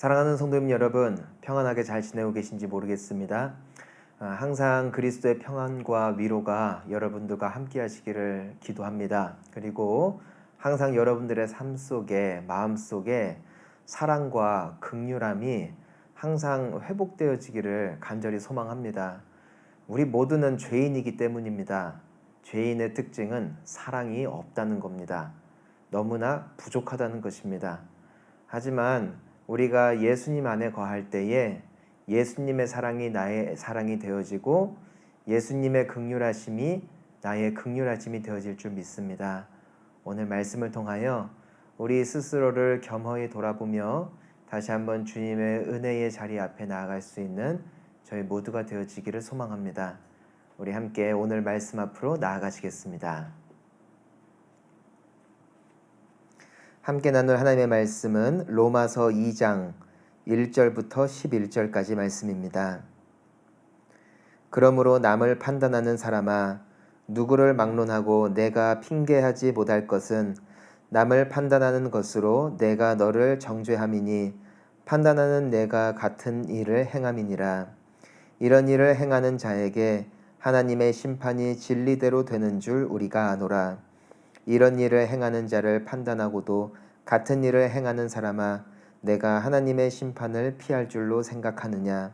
사랑하는 성도님 여러분, 평안하게 잘 지내고 계신지 모르겠습니다. 항상 그리스도의 평안과 위로가 여러분들과 함께 하시기를 기도합니다. 그리고 항상 여러분들의 삶 속에, 마음 속에 사랑과 긍휼함이 항상 회복되어지기를 간절히 소망합니다. 우리 모두는 죄인이기 때문입니다. 죄인의 특징은 사랑이 없다는 겁니다. 너무나 부족하다는 것입니다. 하지만 우리가 예수님 안에 거할 때에 예수님의 사랑이 나의 사랑이 되어지고 예수님의 긍휼하심이 나의 긍휼하심이 되어질 줄 믿습니다. 오늘 말씀을 통하여 우리 스스로를 겸허히 돌아보며 다시 한번 주님의 은혜의 자리 앞에 나아갈 수 있는 저희 모두가 되어지기를 소망합니다. 우리 함께 오늘 말씀 앞으로 나아가시겠습니다. 함께 나눌 하나님의 말씀은 로마서 2장 1절부터 11절까지 말씀입니다. 그러므로 남을 판단하는 사람아, 누구를 막론하고 내가 핑계하지 못할 것은 남을 판단하는 것으로 내가 너를 정죄함이니 판단하는 내가 같은 일을 행함이니라. 이런 일을 행하는 자에게 하나님의 심판이 진리대로 되는 줄 우리가 아노라. 이런 일을 행하는 자를 판단하고도 같은 일을 행하는 사람아, 내가 하나님의 심판을 피할 줄로 생각하느냐?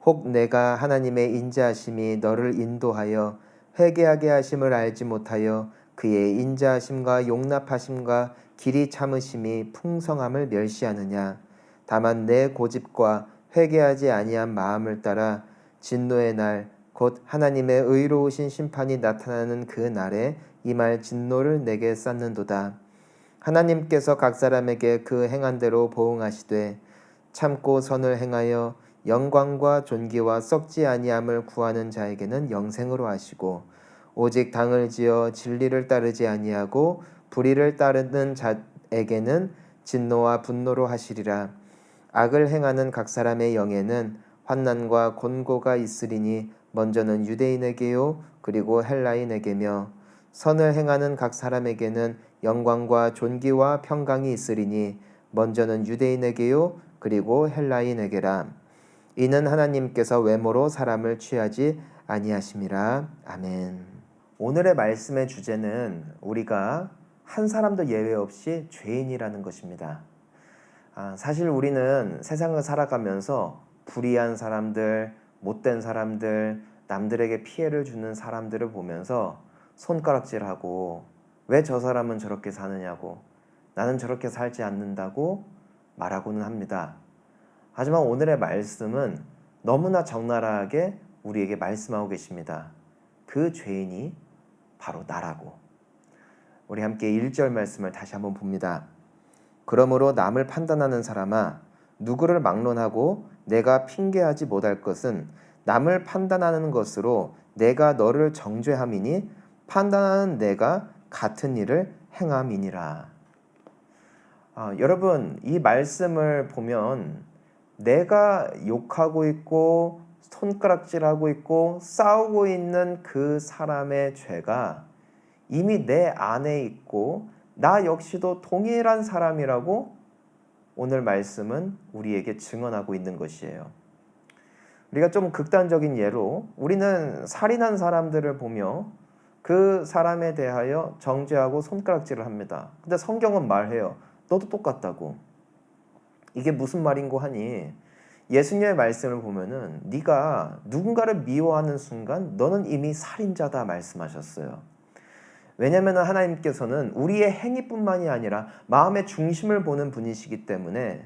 혹 내가 하나님의 인자하심이 너를 인도하여 회개하게 하심을 알지 못하여 그의 인자하심과 용납하심과 길이 참으심이 풍성함을 멸시하느냐? 다만 내 고집과 회개하지 아니한 마음을 따라 진노의 날 곧 하나님의 의로우신 심판이 나타나는 그 날에 이 말 진노를 내게 쌓는도다. 하나님께서 각 사람에게 그 행한 대로 보응하시되 참고 선을 행하여 영광과 존귀와 썩지 아니함을 구하는 자에게는 영생으로 하시고 오직 당을 지어 진리를 따르지 아니하고 불의를 따르는 자에게는 진노와 분노로 하시리라. 악을 행하는 각 사람의 영에는 환난과 곤고가 있으리니 먼저는 유대인에게요 그리고 헬라인에게며 선을 행하는 각 사람에게는 영광과 존귀와 평강이 있으리니 먼저는 유대인에게요 그리고 헬라인에게라. 이는 하나님께서 외모로 사람을 취하지 아니하심이라. 아멘. 오늘의 말씀의 주제는 우리가 한 사람도 예외 없이 죄인이라는 것입니다. 사실 우리는 세상을 살아가면서 불의한 사람들, 못된 사람들, 남들에게 피해를 주는 사람들을 보면서 손가락질하고 왜 저 사람은 저렇게 사느냐고 나는 저렇게 살지 않는다고 말하고는 합니다. 하지만 오늘의 말씀은 너무나 적나라하게 우리에게 말씀하고 계십니다. 그 죄인이 바로 나라고. 우리 함께 1절 말씀을 다시 한번 봅니다. 그러므로 남을 판단하는 사람아, 누구를 막론하고 내가 핑계하지 못할 것은 남을 판단하는 것으로 내가 너를 정죄함이니 판단하는 내가 같은 일을 행함이니라. 여러분, 이 말씀을 보면 내가 욕하고 있고 손가락질하고 있고 싸우고 있는 그 사람의 죄가 이미 내 안에 있고 나 역시도 동일한 사람이라고 오늘 말씀은 우리에게 증언하고 있는 것이에요. 우리가 좀 극단적인 예로 우리는 살인한 사람들을 보며 그 사람에 대하여 정죄하고 손가락질을 합니다. 근데 성경은 말해요. 너도 똑같다고. 이게 무슨 말인고 하니 예수님의 말씀을 보면은 네가 누군가를 미워하는 순간 너는 이미 살인자다 말씀하셨어요. 왜냐하면 하나님께서는 우리의 행위뿐만이 아니라 마음의 중심을 보는 분이시기 때문에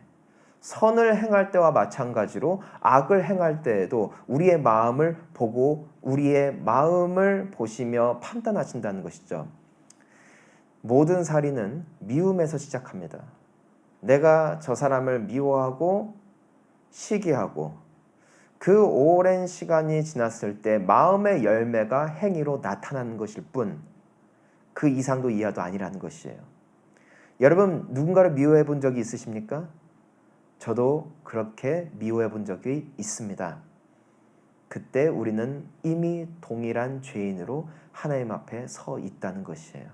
선을 행할 때와 마찬가지로 악을 행할 때에도 우리의 마음을 보고 우리의 마음을 보시며 판단하신다는 것이죠. 모든 살인은 미움에서 시작합니다. 내가 저 사람을 미워하고 시기하고 그 오랜 시간이 지났을 때 마음의 열매가 행위로 나타나는 것일 뿐 그 이상도 이하도 아니라는 것이에요. 여러분 누군가를 미워해 본 적이 있으십니까? 저도 그렇게 미워해 본 적이 있습니다. 그때 우리는 이미 동일한 죄인으로 하나님 앞에 서 있다는 것이에요.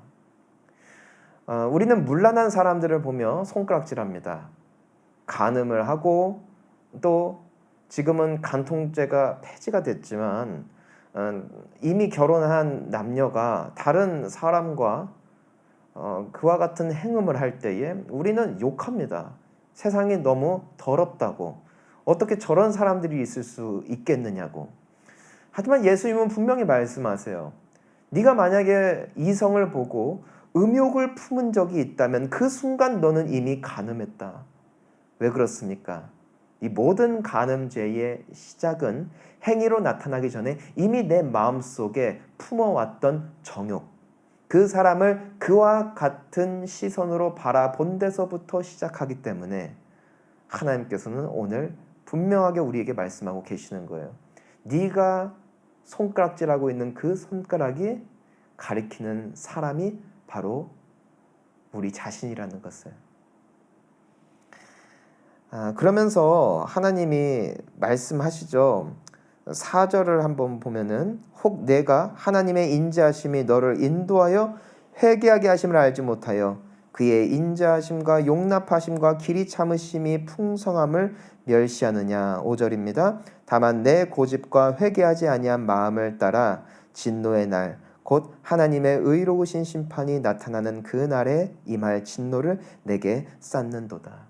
우리는 문란한 사람들을 보며 손가락질합니다. 간음을 하고 또 지금은 간통죄가 폐지가 됐지만 이미 결혼한 남녀가 다른 사람과 그와 같은 행음을 할 때에 우리는 욕합니다. 세상이 너무 더럽다고. 어떻게 저런 사람들이 있을 수 있겠느냐고. 하지만 예수님은 분명히 말씀하세요. 네가 만약에 이성을 보고 음욕을 품은 적이 있다면 그 순간 너는 이미 간음했다. 왜 그렇습니까? 이 모든 간음죄의 시작은 행위로 나타나기 전에 이미 내 마음속에 품어왔던 정욕, 그 사람을 그와 같은 시선으로 바라본 데서부터 시작하기 때문에 하나님께서는 오늘 분명하게 우리에게 말씀하고 계시는 거예요. 네가 손가락질하고 있는 그 손가락이 가리키는 사람이 바로 우리 자신이라는 것을. 그러면서 하나님이 말씀하시죠. 4절을 한번 보면은 혹 내가 하나님의 인자하심이 너를 인도하여 회개하게 하심을 알지 못하여 그의 인자하심과 용납하심과 길이 참으심이 풍성함을 멸시하느냐. 5절입니다. 다만 내 고집과 회개하지 아니한 마음을 따라 진노의 날 곧 하나님의 의로우신 심판이 나타나는 그 날에 임할 진노를 내게 쌓는도다.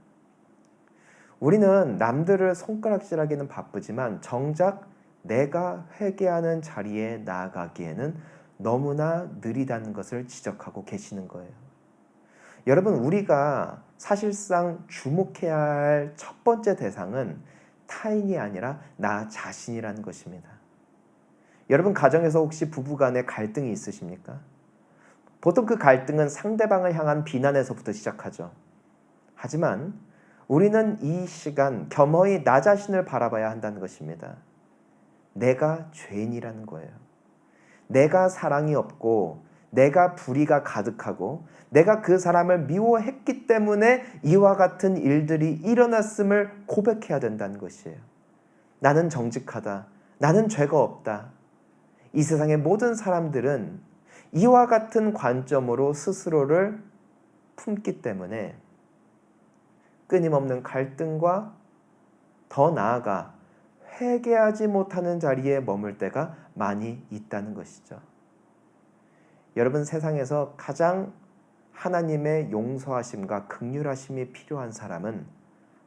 우리는 남들을 손가락질하기는 바쁘지만 정작 내가 회개하는 자리에 나아가기에는 너무나 느리다는 것을 지적하고 계시는 거예요. 여러분, 우리가 사실상 주목해야 할 첫 번째 대상은 타인이 아니라 나 자신이라는 것입니다. 여러분, 가정에서 혹시 부부간에 갈등이 있으십니까? 보통 그 갈등은 상대방을 향한 비난에서부터 시작하죠. 하지만 우리는 이 시간 겸허히 나 자신을 바라봐야 한다는 것입니다. 내가 죄인이라는 거예요. 내가 사랑이 없고 내가 불의가 가득하고 내가 그 사람을 미워했기 때문에 이와 같은 일들이 일어났음을 고백해야 된다는 것이에요. 나는 정직하다. 나는 죄가 없다. 이 세상의 모든 사람들은 이와 같은 관점으로 스스로를 품기 때문에 끊임없는 갈등과 더 나아가 회개하지 못하는 자리에 머물 때가 많이 있다는 것이죠. 여러분, 세상에서 가장 하나님의 용서하심과 긍휼하심이 필요한 사람은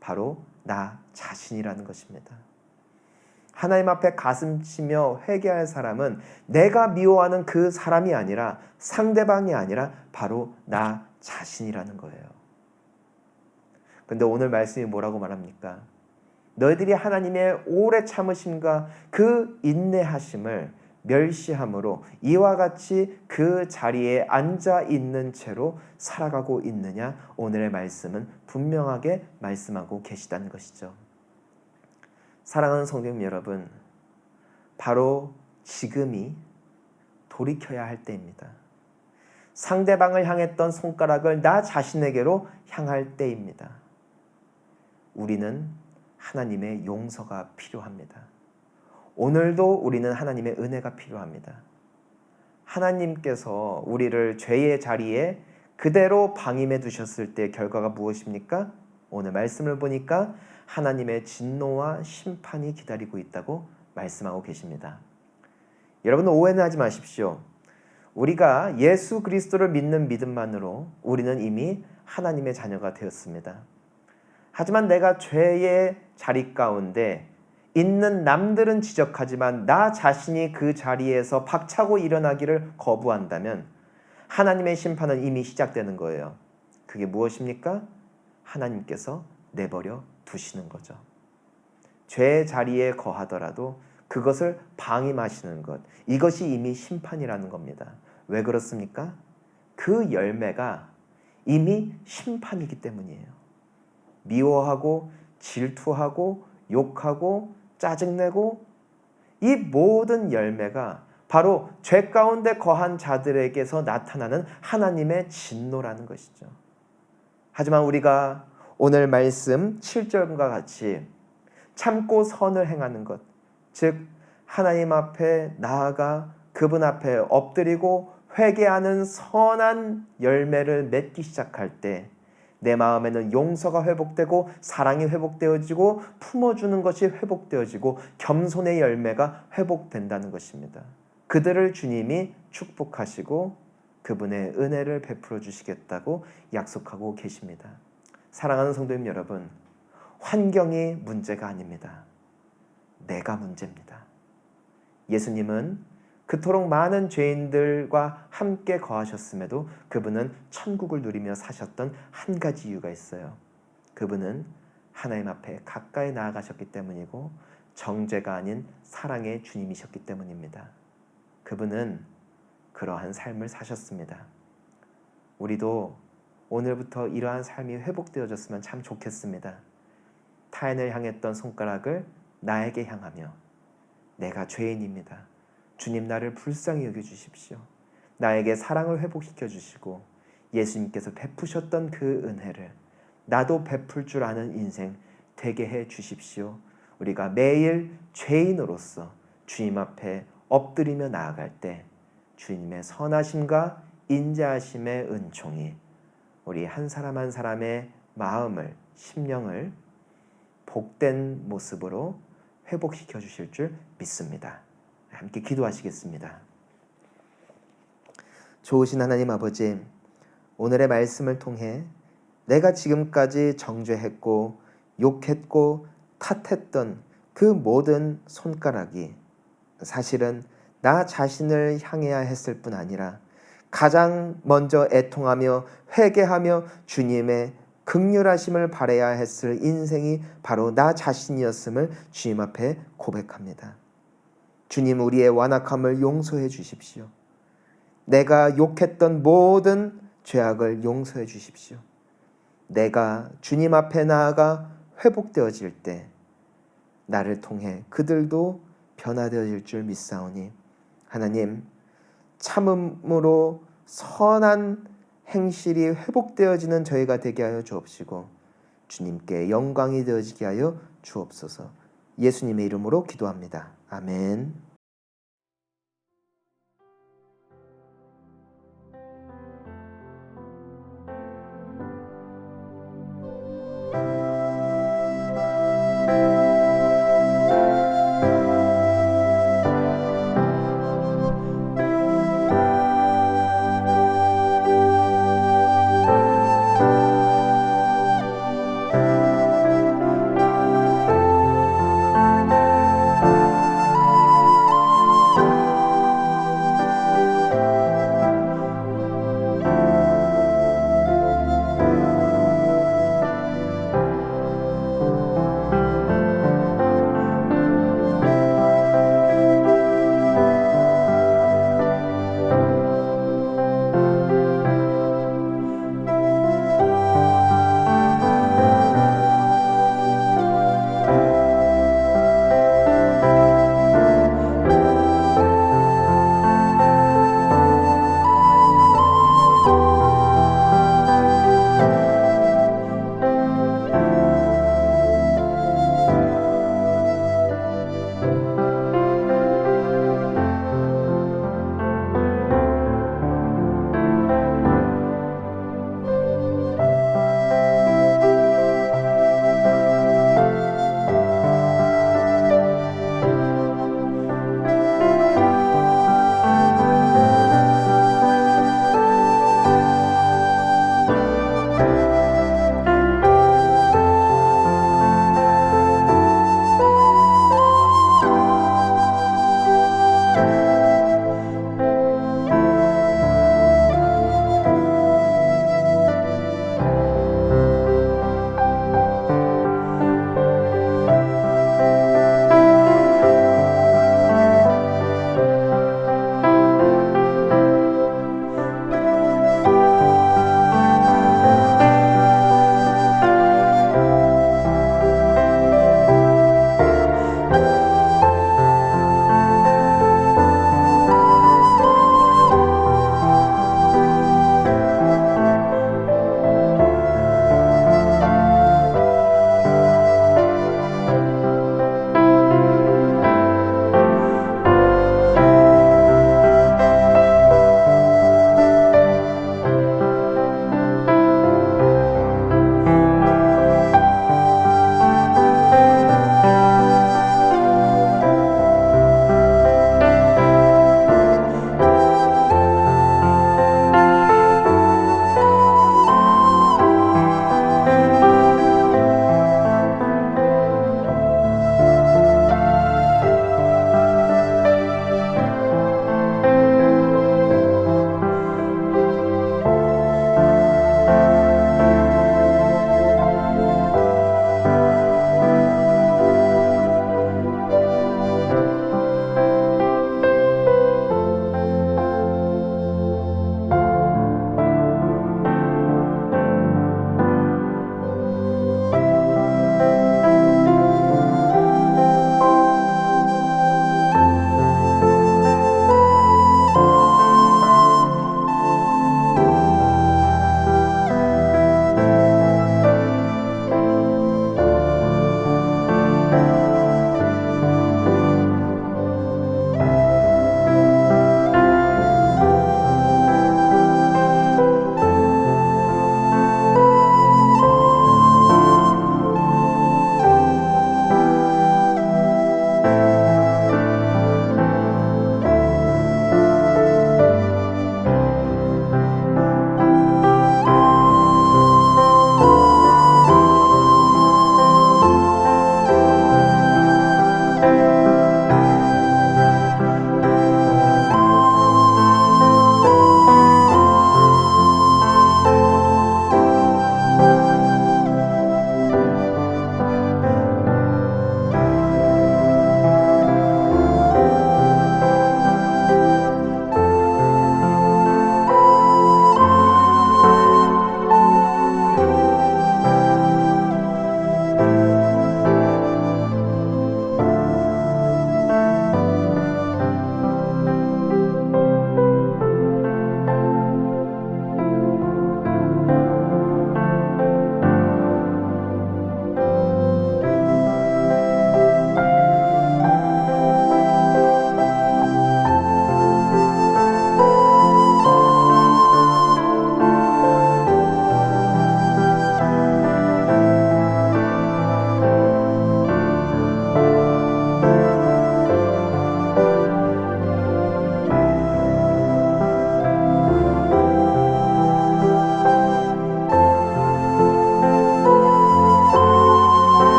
바로 나 자신이라는 것입니다. 하나님 앞에 가슴 치며 회개할 사람은 내가 미워하는 그 사람이 아니라 상대방이 아니라 바로 나 자신이라는 거예요. 그런데 오늘 말씀이 뭐라고 말합니까? 너희들이 하나님의 오래 참으심과 그 인내하심을 멸시함으로 이와 같이 그 자리에 앉아 있는 채로 살아가고 있느냐. 오늘의 말씀은 분명하게 말씀하고 계시다는 것이죠. 사랑하는 성도 여러분, 바로 지금이 돌이켜야 할 때입니다. 상대방을 향했던 손가락을 나 자신에게로 향할 때입니다. 우리는 하나님의 용서가 필요합니다. 오늘도 우리는 하나님의 은혜가 필요합니다. 하나님께서 우리를 죄의 자리에 그대로 방임해 두셨을 때 결과가 무엇입니까? 오늘 말씀을 보니까 하나님의 진노와 심판이 기다리고 있다고 말씀하고 계십니다. 여러분, 오해는 하지 마십시오. 우리가 예수 그리스도를 믿는 믿음만으로 우리는 이미 하나님의 자녀가 되었습니다. 하지만 내가 죄의 자리 가운데 있는 남들은 지적하지만 나 자신이 그 자리에서 박차고 일어나기를 거부한다면 하나님의 심판은 이미 시작되는 거예요. 그게 무엇입니까? 하나님께서 내버려 두시는 거죠. 죄의 자리에 거하더라도 그것을 방임하시는 것, 이것이 이미 심판이라는 겁니다. 왜 그렇습니까? 그 열매가 이미 심판이기 때문이에요. 미워하고 질투하고 욕하고 짜증내고 이 모든 열매가 바로 죄 가운데 거한 자들에게서 나타나는 하나님의 진노라는 것이죠. 하지만 우리가 오늘 말씀 7절과 같이 참고 선을 행하는 것, 즉 하나님 앞에 나아가 그분 앞에 엎드리고 회개하는 선한 열매를 맺기 시작할 때 내 마음에는 용서가 회복되고 사랑이 회복되어지고 품어주는 것이 회복되어지고 겸손의 열매가 회복된다는 것입니다. 그들을 주님이 축복하시고 그분의 은혜를 베풀어 주시겠다고 약속하고 계십니다. 사랑하는 성도님 여러분, 환경이 문제가 아닙니다. 내가 문제입니다. 예수님은 그토록 많은 죄인들과 함께 거하셨음에도 그분은 천국을 누리며 사셨던 한 가지 이유가 있어요. 그분은 하나님 앞에 가까이 나아가셨기 때문이고 정죄가 아닌 사랑의 주님이셨기 때문입니다. 그분은 그러한 삶을 사셨습니다. 우리도 오늘부터 이러한 삶이 회복되어졌으면 참 좋겠습니다. 타인을 향했던 손가락을 나에게 향하며 내가 죄인입니다. 주님 나를 불쌍히 여겨주십시오. 나에게 사랑을 회복시켜 주시고 예수님께서 베푸셨던 그 은혜를 나도 베풀 줄 아는 인생 되게 해 주십시오. 우리가 매일 죄인으로서 주님 앞에 엎드리며 나아갈 때 주님의 선하심과 인자하심의 은총이 우리 한 사람 한 사람의 마음을, 심령을 복된 모습으로 회복시켜 주실 줄 믿습니다. 함께 기도하시겠습니다. 좋으신 하나님 아버지, 오늘의 말씀을 통해 내가 지금까지 정죄했고 욕했고 탓했던 그 모든 손가락이 사실은 나 자신을 향해야 했을 뿐 아니라 가장 먼저 애통하며 회개하며 주님의 긍휼하심을 바라야 했을 인생이 바로 나 자신이었음을 주님 앞에 고백합니다. 주님, 우리의 완악함을 용서해 주십시오. 내가 욕했던 모든 죄악을 용서해 주십시오. 내가 주님 앞에 나아가 회복되어질 때 나를 통해 그들도 변화되어질 줄 믿사오니 하나님, 참음으로 선한 행실이 회복되어지는 저희가 되게 하여 주옵시고 주님께 영광이 되어지게 하여 주옵소서. 예수님의 이름으로 기도합니다. 아멘.